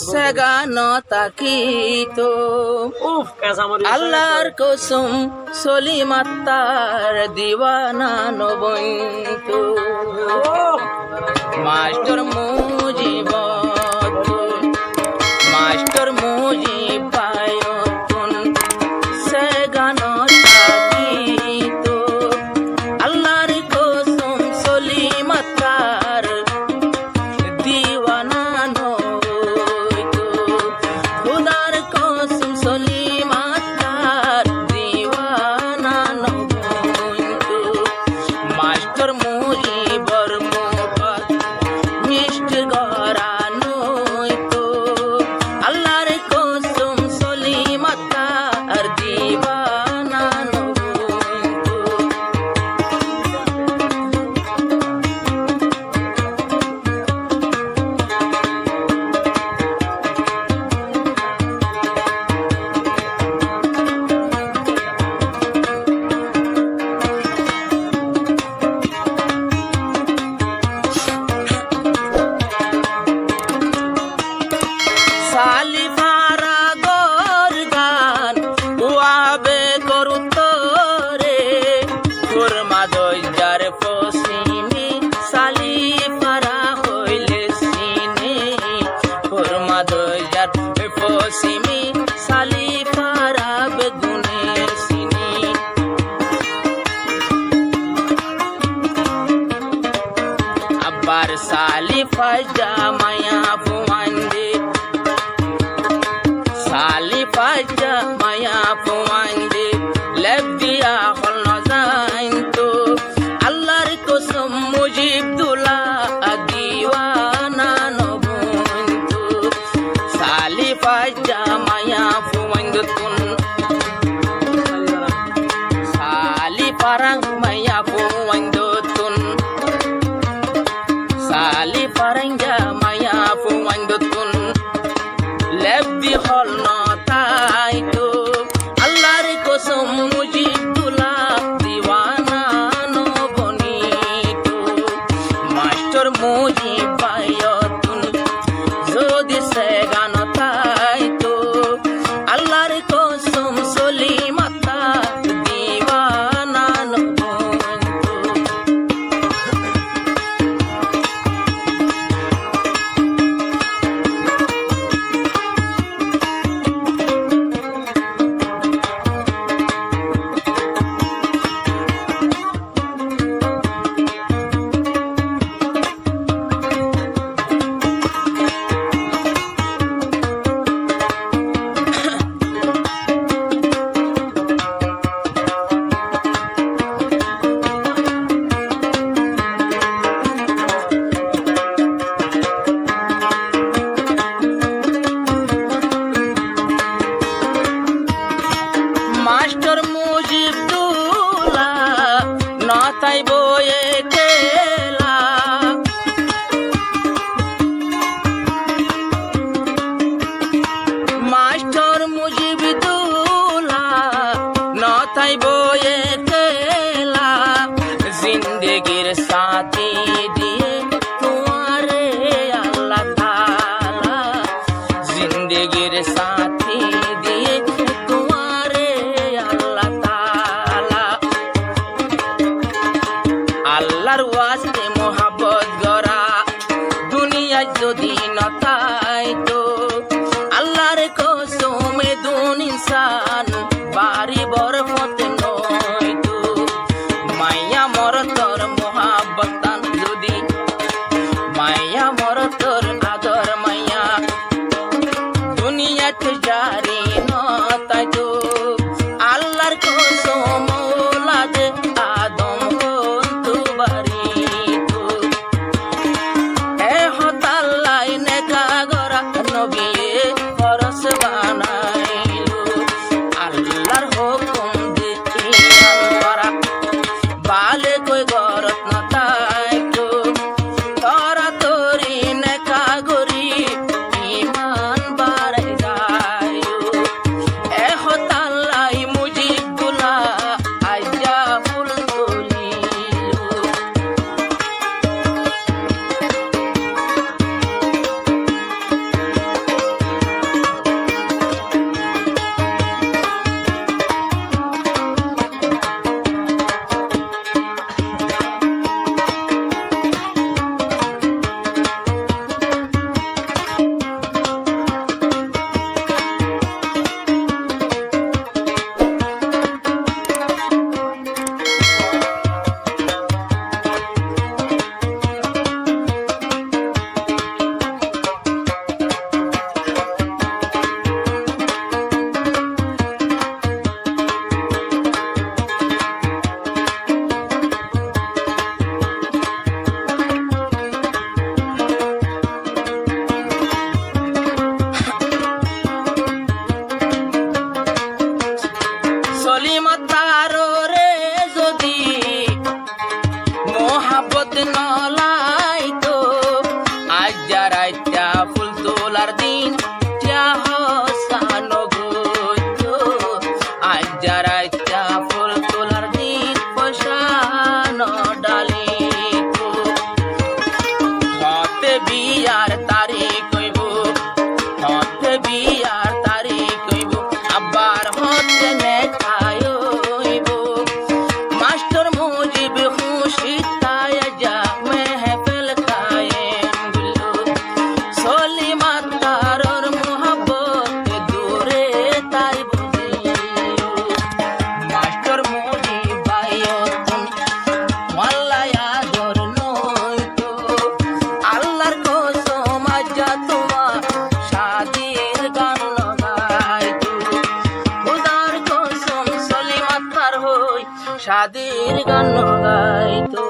সেগানো তাকিতো আল্লাহর কসম সলিমাত্তার দিওয়ানা নবইতো master Mujib master Mujib পায়তুন সেগানো তাকিতো আল্লাহর কসম সলিমাত্তার দিওয়ানা নবইতো খুদার কসম সলিমাত্তার দিওয়ানা নবইতো মাস্টার মুজিবর মোহব্বত মিষ্টি গড়া নইতো আল্লাহর কসম সলিমাত্তার দিওয়ানা নবইতো সালিফারা গরগান ওয়াবে করুতরে ফুরমা দইজার পশ্চিমে সালিফারা হইলে সিনে ফুরমা দইজার পশ্চিমে সালিফারা বেগুনে সিনে আবার সালিফা জামায়া ফুয়ান্দে সালিফাজা মায়া ফুয়ান্দে লেবদিয়া হল নজাইতো আল্লাহর কসম মুজিবদুল্লাহ দিওয়ানা নবইতো সালিফাজা মায়া ফুয়ান্দতুন সালিফারাং মায়া ফুয়ান্দতুন সালিফারাঙ্গা মায়া ফুয়ান্দতুন লেবদি হল নতাইতো আল্লাহর কসম মুজিবদুল্লাহ দিওয়ানা নবনিতো মাস্টার মুজিব পায়তুন যদি সেগানো তাইতো আল্লাহর কসম সলিমাত্তার দিওয়ানা নবনিতো মাস্টার মুজিবদুল্লাহ নতাই বয়ে কেলা মাস্টার মুজিবদুল্লাহ নতাই বয়ে কেলা জিন্দেগির সাথী দিয়ে তোমারে আল্লাহ তাআলা জিন্দেগির সাথী দিয়ে তোমারে আল্লাহ তাআলা আল্লাহর ওয়াস্তে মোহাব্বত গরা দুনিয়া যদি নতাইতো আল্লাহর কসমে দুন ইনসান বাড়ি বরফত নইতো মায়া মরতর মোহাব্বতান যদি মায়া মরতর আদর মায়া দুনিয়াতে দিন হসানো গইতো আজ যারা ফুল তোলার দিন পয়সানো ডালি হতে বিয়ার তারিখ হইব হতে বিয়ার তারিখ হইব আবার হতে নেখায় হইব মাস্টার মুজিব খুশি তাই যা মেহফিল কায়েম গুলো সলিমা তারর মোহাব্বত দূরে তাই বুঝিও মাস্টার মুজিব বাইয়তুন ওয়াল্লাহ আদর নয়তো আল্লাহর কসম আজ তোমার শাদির গান গাইতো খোদার কসম সলিমা তার হই শাদির গান গাইতো।